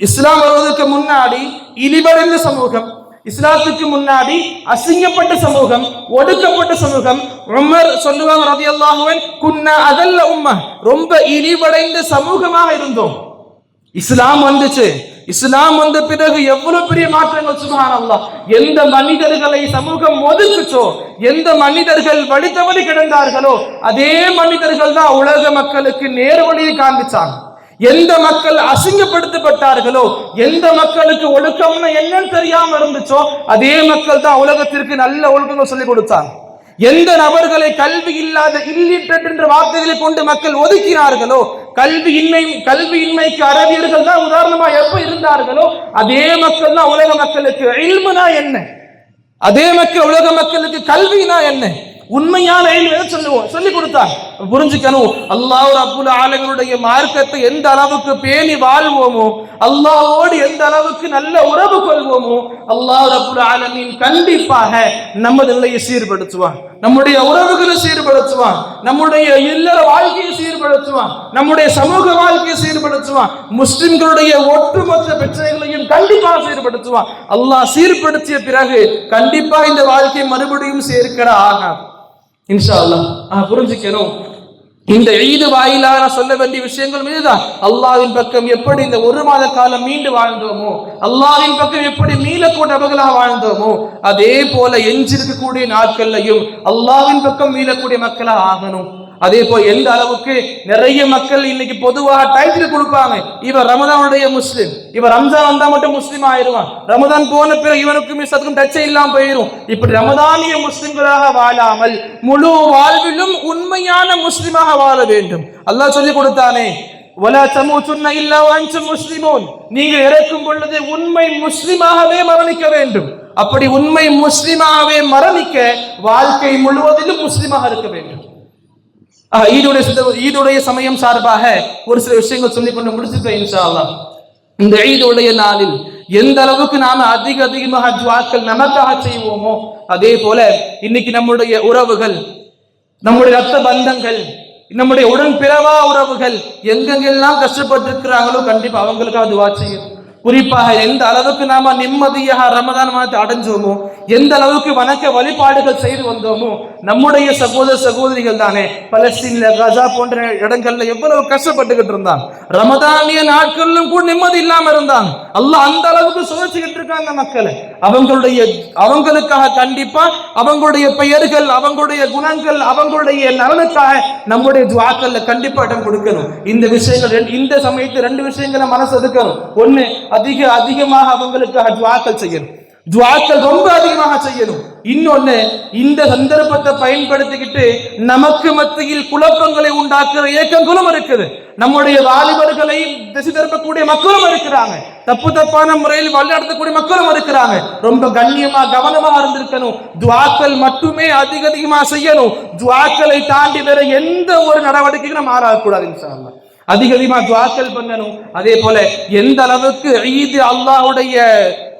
இஸ்லாம் வருவதற்கு முன்னாடி இழிவடைந்த சமூகம், இஸ்லாத்துக்கு முன்னாடி அசிங்கப்பட்ட சமூகம், ஒடுக்கப்பட்ட சமூகம். உமர் சொல்லுவாங்க ரலியல்லாஹு அன்ஹு, குன்னா அதல்ல உம்ம, ரொம்ப இழிவடைந்த சமூகமாக இருந்தோம். இஸ்லாம் வந்துச்சு, இஸ்லாம் வந்த பிறகு எவ்வளவு பெரிய மாற்றங்கள் சுப்ஹானல்லாஹ். எந்த மனிதர்களை சமூகம் ஒதுக்குச்சோ, எந்த மனிதர்கள் வழி தவறி கிடந்தார்களோ அதே மனிதர்கள் தான் உலக மக்களுக்கு நேர்வழியை காண்பிச்சாங்க. எந்த மக்கள் அசிங்கப்படுத்தப்பட்டார்களோ, எந்த மக்களுக்கு ஒழுக்கம்னு என்னன்னு தெரியாம இருந்துச்சோ அதே மக்கள் தான் உலகத்திற்கு நல்ல ஒழுக்கங்கள் சொல்லிக் கொடுத்தாங்க. எந்த நபர்களை கல்வி இல்லாத இல்லிட்டரேட் என்ற வார்த்தைகளை கொண்டு மக்கள் ஒதுக்கினார்களோ, கல்வியின்மைக்கு அரபியர்கள் தான் உதாரணமா எப்ப இருந்தார்களோ அதே மக்கள் தான் உலக மக்களுக்கு இல்முனா என்ன, அதே மக்கள் உலக மக்களுக்கு கல்வினா என்ன, உண்மையான சொல்லி கொடுத்தாங்க. புரிஞ்சுக்கணும். அல்லாஹ் ரப்புல் ஆலமீனுடைய மார்க்கத்தை எந்த அளவுக்கு பேணி வாழ்வோமோ, அல்லாஹ்வோடு எந்த அளவுக்கு நல்ல உறவு கொள்வோமோ, அல்லாஹ் ரப்புல் ஆலமீன் கண்டிப்பாக நமது நிலையை சீர்படுத்துவான், நம்முடைய உறவுகளை சீர்படுத்துவான், நம்முடைய இல்லற வாழ்க்கையை சீர்படுத்துவான், நம்முடைய சமூக வாழ்க்கையை சீர்படுத்துவான், முஸ்லிம்களுடைய ஒட்டுமொத்த பிரச்சனைகளையும் கண்டிப்பாக சீர்படுத்துவான். அல்லாஹ் சீர்படுத்திய பிறகு கண்டிப்பா இந்த வாழ்க்கை மறுபடியும் சேர்க்கிற ஆகாது இன்ஷா அல்லாஹ். புரிஞ்சுக்கணும். இந்த ஈது வாயிலாக சொல்ல வேண்டிய விஷயங்கள் மீதுதான். அல்லாஹ்வின் பக்கம் எப்படி இந்த ஒரு மாத காலம் மீண்டு வாழ்ந்தோமோ, அல்லாஹ்வின் பக்கம் எப்படி மீளக்கூடவர்களாக வாழ்ந்தோமோ, அதே போல எஞ்சிருக்கக்கூடிய நாட்கள்லையும் அல்லாஹ்வின் பக்கம் மீளக்கூடிய மக்களாக ஆகணும். அதே போல் எந்த அளவுக்கு நிறைய மக்கள் இன்னைக்கு பொதுவாக டைட்டில் கொடுப்பாங்க, இவர் ரமதானுடைய முஸ்லிம், இவர் ரம்ஜான் வந்தா மட்டும் முஸ்லிம் ஆயிடுவான், ரமதான் போன பிறகு இவனுக்கும் சத்துக்கும் டச்சே இல்லாம போயிடும். இப்படி ரமதானிய முஸ்லிம்களாக வாழாமல் முழு வாழ்விலும் உண்மையான முஸ்லிமாக வாழ வேண்டும். அல்லாஹ் சொல்லி கொடுத்தானே, வலா தமூதுன்ன இல்லா வஅன்தும் முஸ்லிமூன், நீங்க இறக்கும் பொழுது உண்மை முஸ்லிமாகவே மரணிக்க வேண்டும். அப்படி உண்மை முஸ்லிமாகவே மரணிக்க வாழ்க்கை முழுவதிலும் முஸ்லிமாக இருக்க வேண்டும். ஈதுடைய சமயம் சார்பாக ஒரு சில விஷயங்கள் சொல்லிக் கொண்டு முடிச்சுட்டேன் இன்ஷா அல்லாஹ். இந்த ஈதுடைய நாளில் எந்த அளவுக்கு நாம அதிகமாக துஆக்கள் நமக்காக செய்வோமோ, அதே போல இன்னைக்கு நம்முடைய உறவுகள், நம்முடைய ரத்த பந்தங்கள், நம்முடைய உடன் பிறவா உறவுகள் எங்கெங்கெல்லாம் கஷ்டப்பட்டு இருக்கிறாங்களோ கண்டிப்பா அவங்களுக்காக துஆ செய்யும். குறிப்பாக எந்த அளவுக்கு நாம நிம்மதியாக ரமதான் மாதத்தை அடைஞ்சோமோ, எந்த அளவுக்கு வணக்க வழிபாடுகள் செய்து வந்தோமோ, நம்முடைய சகோதர சகோதரிகள் தானே பலஸ்தீன்ல, கஜா போன்ற இடங்கள்ல எவ்வளவு கஷ்டப்பட்டுக்கிட்டு இருந்தாங்க. ரமதானிய நாட்களிலும் கூட நிம்மதி இல்லாம இருந்தாங்க. அல்லாஹ் அந்த அளவுக்கு சுழற்சிக்கிட்டு இருக்காங்க மக்களை. அவங்களுக்காக கண்டிப்பா அவங்களுடைய பெயர்கள், அவங்களுடைய குணங்கள், அவங்களுடைய நலனுக்காக நம்முடைய துஆக்கள்ல கண்டிப்பா இடம் கொடுக்கணும். இந்த விஷயங்கள், இந்த சமயத்தில் 2 விஷயங்களை மனசு ஒதுக்கணும். ஒண்ணு, அதிகமாக அவங்களுக்காக துஆக்கள் செய்யணும், துஆக்கள் ரொம்ப அதிகமாக செய்யணும். இன்னொன்னு, இந்த சந்தர்ப்பத்தை பயன்படுத்திக்கிட்டு நமக்கு மத்தியில் குழப்பங்களை உண்டாக்குற இயக்கங்களும் இருக்குது. நம்முடைய வாலிபர்களை திசை திருப்பக்கூடிய மக்களும் இருக்கிறாங்க, தப்பான முறையில் வழிநடத்தக்கூடிய மக்களும் இருக்கிறாங்க. ரொம்ப கண்ணியமா கவனமாக இருந்திருக்கணும். துஆக்கள் மட்டுமே அதிகமா செய்யணும். துஆக்களை தாண்டி வேற எந்த ஒரு நடவடிக்கையும் நம்ம ஆராயக்கூடாது. இன்ஷா அல்லாஹ் அதிகமா துஆக்கள் பண்ணணும். அதே போல எந்த அளவுக்கு ஈத்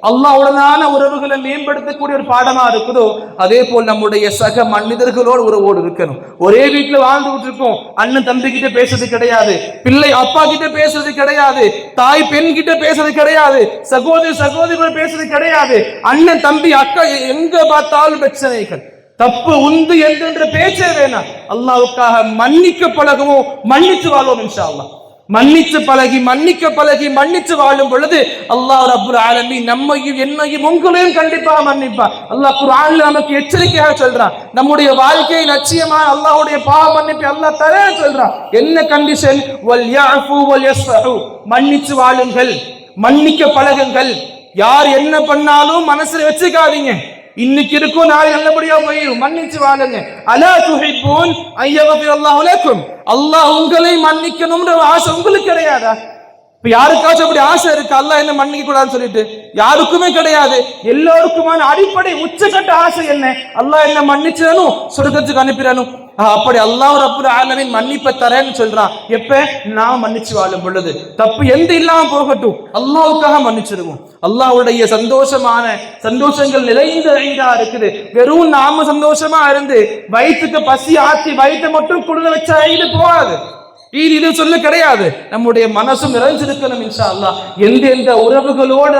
அல்லாஹ்வுடனான உறவுகளை மேம்படுத்தக்கூடிய ஒரு பாடமா இருக்குதோ, அதே போல் நம்முடைய சக மனிதர்களோடு உறவோடு இருக்கணும். ஒரே வீட்டுல வாழ்ந்துகிட்டு இருக்கோம், அண்ணன் தம்பி கிட்ட பேசுறது கிடையாது, பிள்ளை அப்பா கிட்ட பேசுறது கிடையாது, தாய் பெண் கிட்ட பேசுறது கிடையாது, சகோதரிகள் பேசுறது கிடையாது, அண்ணன் தம்பி அக்கா எங்க பார்த்தாலும் பிரச்சனைகள், தப்பு உந்து என்ற பேச்சே வேணாம். அல்லாஹ்வுக்காக மன்னிக்க பழகுவோம், மன்னிச்சு வாழ்வோம் இன்ஷா அல்லாஹ். மன்னிக்க பழகி மன்னிச்சு வாழும் பொழுது அல்லாஹ் ரப்புல் ஆலமீன் நம்மையும் என்னையும் உங்களையும் கண்டிப்பாக மன்னிப்பான். அல்லாஹ் குர்ஆன்ல நமக்கு எச்சரிக்கையாக சொல்றான், நம்முடைய வாழ்க்கை நிச்சயமா அல்லாஹ்வுடைய பாவ மன்னிப்பை அல்லாஹ் தரேன்னு சொல்றான். என்ன கண்டிஷன்? வல் யஃபு வல் யஸ்ஃபஹு, மன்னிச்சு வாழுங்கள், மன்னிக்க பழகுங்கள். யார் என்ன பண்ணாலும் மனசுல வச்சுக்காதீங்க, இன்னைக்கு இருக்கும் நாளை நல்லபடியா போயிடும், மன்னிச்சு வாழுங்க. அலா துஹிப்பூன் அய்யக்ஃபிரல்லாஹு லக்கும், அல்லாஹ் உங்களை மன்னிக்கணும்ன்ற ஆசை உங்களுக்கு கிடையாதா? இப்ப யாருக்காச்சும் அப்படி ஆசை இருக்கு, அல்லாஹ் என்ன மன்னிக்க கூடாதுன்னு சொல்லிட்டு? யாருக்குமே கிடையாது. எல்லோருக்குமான அடிப்படை உச்சக்கட்ட ஆசை என்ன? அல்லாஹ் என்ன மன்னிச்சிடணும், சொர்க்கத்துக்கு அனுப்பிடணும். அப்படி அல்லாஹ் ரப்புல் ஆலமீன் மன்னிப்பை தரேன்னு சொல்றான். எப்ப? நான் மன்னிச்சு வாழும் பொழுது. தப்பு எந்த இல்லாம போகட்டும், அல்லாஹ்வுக்காக மன்னிச்சிடுவோம். அல்லாஹ்வுடைய சந்தோஷங்கள் நிறைந்த இருக்குது. வெறும் நாம சந்தோஷமா இருந்து வயிற்றுக்கு பசி ஆற்றி வயிற்றை மட்டும் குடுக்க வச்சா இது போகாது. இது சொல்ல கிடையாது. நம்முடைய மனசும் நிறைஞ்சிருக்கணும் இன்ஷா அல்லாஹ். எந்த உறவுகளோடு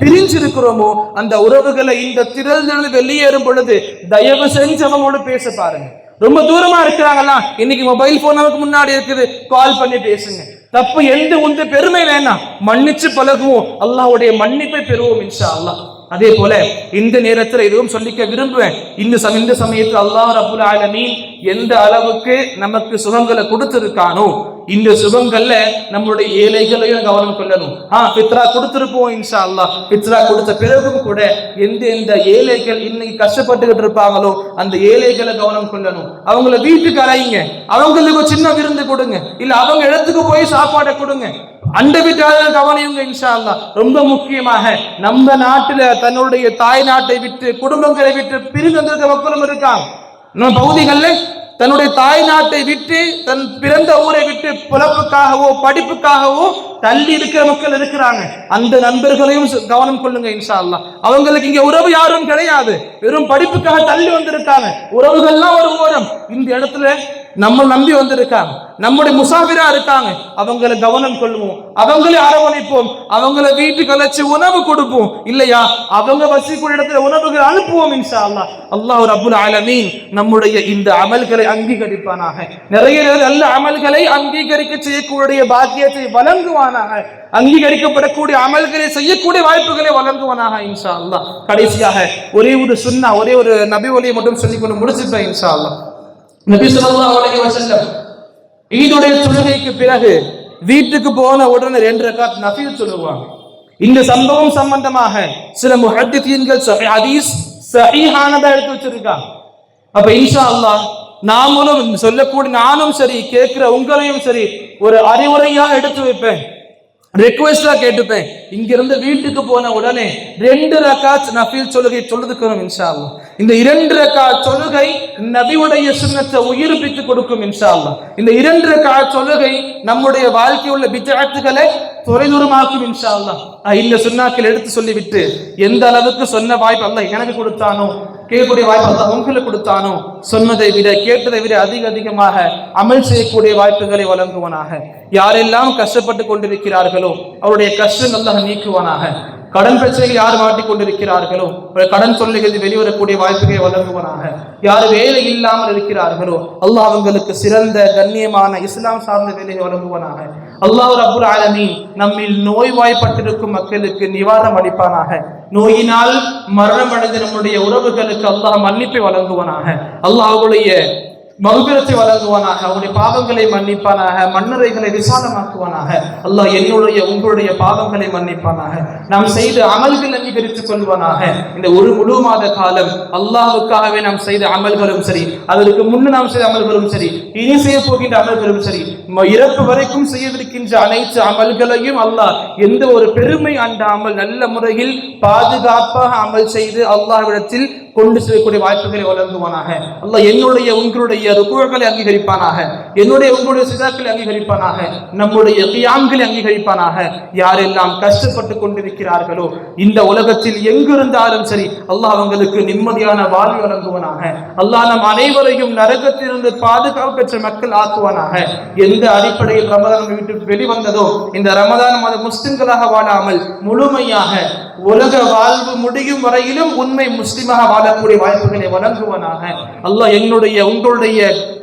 பிரிஞ்சு இருக்கிறோமோ அந்த உறவுகளை இந்த திரளிலிருந்து வெளியேறும் பொழுது தயவு செஞ்சு அவங்களோட பேச பாருங்க. ரொம்ப தூரமா இருக்கிறாங்களா, இன்னைக்கு மொபைல் போன் நமக்கு முன்னாடி இருக்குது, கால் பண்ணி பேசுங்க. தப்பு எந்த பெருமை வேணாம், மன்னிச்சு பழகுவோம், அல்லாஹ்வுடைய மன்னிப்பை பெறுவோம் இன்ஷா அல்லாஹ். அதே போல இந்த நேரத்தில் எதுவும் சொல்லிக்க விரும்புவேன். இந்த சமயத்தில் அல்லாஹ் ரப்புல் ஆலமீன் எந்த அளவுக்கு நமக்கு சுகங்களை கொடுத்திருக்கானோ, இந்த சுகங்கள்ல நம்மளுடைய ஏழைகளையும் கவனம் கொள்ளணும். ஃபித்ரா கொடுத்திருப்போம் இன்ஷா அல்லாஹ். ஃபித்ரா கொடுத்த பிறகும் கூட எந்த ஏழைகள் இன்னைக்கு கஷ்டப்பட்டுக்கிட்டு இருப்பாங்களோ அந்த ஏழைகளை கவனம் கொள்ளணும். அவங்கள வீட்டுக்கு அழைங்க, அவங்களுக்கு சின்ன விருந்து கொடுங்க, இல்ல அவங்க இடத்துக்கு போய் சாப்பாடை கொடுங்க. அண்ட வீட்டாளர்கள் கவனியுங்க இன்ஷா அல்லாஹ். ரொம்ப முக்கியமாக நம்ம நாட்டுல தன்னுடைய தாய் நாட்டை விட்டு குடும்பங்களை விட்டு பிரிந்து வந்திருக்க மக்களும் இருக்காங்க. நம்ம பகுதிகளில் தன்னுடைய தாய் நாட்டை விட்டு தன் பிறந்த ஊரை விட்டு பிறப்புக்காகவோ படிப்புக்காகவோ தள்ளி இருக்கிற மக்கள் இருக்கிறாங்க. அந்த நண்பர்களையும் கவனம் கொள்ளுங்க இன்ஷா அல்லாஹ். அவங்களுக்கு இங்க உறவு யாரும் கிடையாது, வெறும் படிப்புக்காக தள்ளி வந்திருக்காங்க. உறவுகள்லாம் ஒரு ஓரம், இந்த இடத்துல நம்ம நம்பி வந்திருக்காங்க, நம்முடைய முசாஃபிரா இருக்காங்க. அவங்களை கவனம் கொள்வோம், அவங்களை அரவணைப்போம், அவங்களை வீட்டுக்கு அழைச்சு உணவு கொடுப்போம், இல்லையா அவங்க வசிக்கூடிய இடத்துல உணவுகள் அனுப்புவோம் இன்ஷா அல்லாஹ். அல்லாஹ் ரப்புல் ஆலமீன் நம்முடைய இந்த அமல்களை அங்கீகரிப்பானாக. நிறைய நல்ல அமல்களை அங்கீகரிக்க செய்யக்கூடிய பாக்கியத்தை வழங்குவானாக. அங்கீகரிக்கப்படக்கூடிய அமல்களை செய்யக்கூடிய வாய்ப்புகளை வழங்குவானாக இன்ஷா அல்லாஹ். கடைசியாக ஒரே ஒரு சுன்னா, ஒரே ஒரு நபி வழியை மட்டும் சொல்லிக்கொண்டு முடிச்சுப்பேன் இன்ஷா அல்லாஹ். நபி ஸல்லல்லாஹு அலைஹி வஸல்லம் ஈதுடைய தொழுகைக்கு பிறகு வீட்டுக்கு போன உடனே 2 ரக்காத் நஃபில் சொல்லுவாங்க. இந்த சம்பவம் சம்பந்தமாக சில முஹத்திஸீன்கள் ஹதீஸ் சஹீஹானதா எடுத்து வச்சிருக்காங்க. அப்ப இன்ஷா அல்லாஹ் நாமளும் சொல்லக்கூடிய, நானும் சரி கேட்கிற உங்களையும் சரி, ஒரு அறிவுரையா எடுத்து வைப்பேன், ரெக்வெஸ்டா கேட்டுப்பேன். இங்கிருந்து வீட்டுக்கு போன உடனே 2 ரக்காத் நஃபில் தொழுகை சொல்லுதுக்கணும் இன்ஷா அல்லாஹ். இந்த 2 ரக்காத் தொழுகை நபியுடைய சுன்னத்தை உயிர்ப்பித்து கொடுக்கும் இன்ஷா அல்லாஹ். இந்த 2 ரக்காத் தொழுகை நம்முடைய வாழ்க்கையில் உள்ள பித்அத்துகளை தொலைதூரமாக்கும் இன்ஷா அல்லாஹ். இந்த சுன்னாக்கள் எடுத்து சொல்லிவிட்டு எந்த அளவுக்கு சொன்ன வாய்ப்பு அல்லாஹ் எனக்கு கொடுத்தானோ, கேட்கக்கூடிய வாய்ப்பு அல்லாஹ் உங்களுக்கு கொடுத்தானோ, சொன்னதை விட கேட்டதை விட அதிகமாக அமல் செய்யக்கூடிய வாய்ப்புகளை வழங்குவானாக. யாரெல்லாம் கஷ்டப்பட்டு கொண்டிருக்கிறார்களோ அவருடைய கஷ்டம் அல்லாஹ் நீக்குவானாக. கடன் பிரச்சனைகள் யார் மாட்டிக் கொண்டிருக்கிறார்களோ கடன் தொல்லைகள் வெளிவரக்கூடிய வாய்ப்புகளை வழங்குவானாக. யார் வேலை இல்லாமல் இருக்கிறார்களோ அல்லாஹ் அவங்களுக்கு சிறந்த கண்ணியமான இஸ்லாம் சார்ந்த வேலையை வழங்குவானாக. அல்லாஹ் ரப்புல் ஆலமீன் நம்மில் நோய்வாய்ப்பட்டிருக்கும் மக்களுக்கு நிவாரணம் அளிப்பானாக. நோயினால் மரணம் அடைந்த நம்முடைய உறவுகளுக்கு அல்லாஹ் மன்னிப்பை வழங்குவானாக. அல்லாஹ் அவருடைய மகுபிரத்தை வழங்குவானாக. அவருடைய பாவங்களை மன்னிப்பானாக. மன்னரைகளை விசாலமாக்குவானாக. அல்லாஹ் என்னுடைய உங்களுடைய பாவங்களை மன்னிப்பானாக. நாம் செய்த அமல்கள் அங்கீகரித்துக் கொள்வானாக. இந்த ஒரு முழு மாத காலம் அல்லாஹ்வுக்காகவே நாம் செய்த அமல்களும் சரி, அதற்கு முன்னு நாம் செய்த அமல்களும் சரி, இனி செய்ய போகின்ற அமல்களும் சரி, இறப்பு வரைக்கும் செய்யவிருக்கின்ற அனைத்து அமல்களையும் அல்லாஹ் எந்த ஒரு பெருமை அண்டாமல் நல்ல முறையில் பாதுகாப்பாக அமல் செய்து அல்லாஹ்விடத்தில் கொண்டு செல்லக்கூடிய வாய்ப்புகளை வழங்குவானாக. அல்லாஹ் என்னுடைய உங்களுடைய ருக்குகளை அங்கீகரிப்பானாக. என்னுடைய உங்களுடைய சிதாக்களை அங்கீகரிப்பானாக. நம்முடைய கியாம்களை அங்கீகரிப்பானாக. யாரெல்லாம் கஷ்டப்பட்டு கொண்டிருக்கிறார்களோ இந்த உலகத்தில் எங்கிருந்தாலும் சரி அல்லாஹ் அவங்களுக்கு நிம்மதியான வாழ்வு வழங்குவானாக. அல்லாஹ் நம் அனைவரையும் நரகத்திலிருந்து பாதுகாப்பு பெற்ற மக்கள் ஆக்குவானாக. எந்த அடிப்படையில் ரமதான் விட்டு வெளிவந்ததோ இந்த ரமதான் மாத முஸ்லிம்களாக வாழாமல் முழுமையாக உலக வாழ்வு முடியும் வரையிலும் உண்மை முஸ்லிமாக வாழக்கூடிய வாய்ப்புகளை வழங்குவானாக. அல்லாஹ் என்னுடைய உங்களுடைய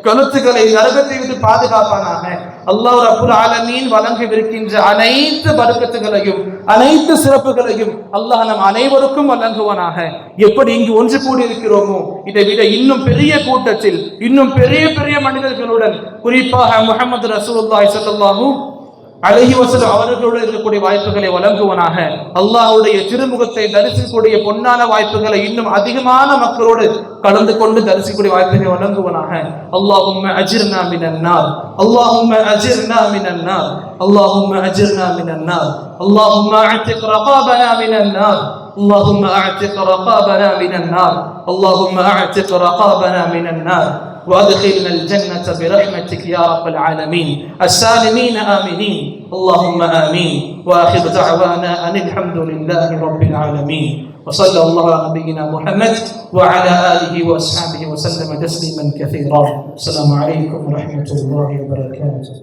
கருத்துக்களை நரகத்தை விட்டு பாதுகாப்பானாக. அல்லாஹ் ரப்புல் ஆலமீன் வழங்கவிருக்கின்ற அனைத்து பரக்கத்துகளையும் அனைத்து சிறப்புகளையும் அல்லாஹ் நம் அனைவருக்கும் வழங்குவானாக. எப்படி இங்கு ஒன்று கூடி இருக்கிறோமோ இதை விட இன்னும் பெரிய கூட்டத்தில் இன்னும் பெரிய பெரிய மனிதர்களுடன், குறிப்பாக முஹம்மது ரசூலுல்லாஹி ஸல்லல்லாஹு அலைஹி வஸல்லம் அவர்களோடு இருக்கக்கூடிய வாய்ப்புகளை வழங்குவானாக. அல்லாஹ்வுடைய திருமுகத்தை தரிசிக்கக்கூடிய பொன்னான வாய்ப்புகளை இன்னும் அதிகமான மக்களோடு கலந்து கொண்டு தரிசிக்கக்கூடிய வாய்ப்புகளை வழங்குவானாக. அல்லாஹும்ம அஜிர்னா மினன் நார், அல்லாஹும்ம அஜிர்னா மினன் நார், அல்லாஹும்ம அஜிர்னா மினன் நார், அல்லாஹும்ம அஅதிக் ரகாபனா மினன் நார், اللهم اعتق رقابنا من النار، اللهم اعتق رقابنا من النار وادخلنا الجنة برحمتك يا رب العالمين السالمين آمنين اللهم آمين. وآخر دعوانا أن الحمد لله رب العالمين وصلى الله على نبينا محمد وعلى آله وأصحابه وسلم تسليما كثيرا. السلام عليكم ورحمة الله وبركاته.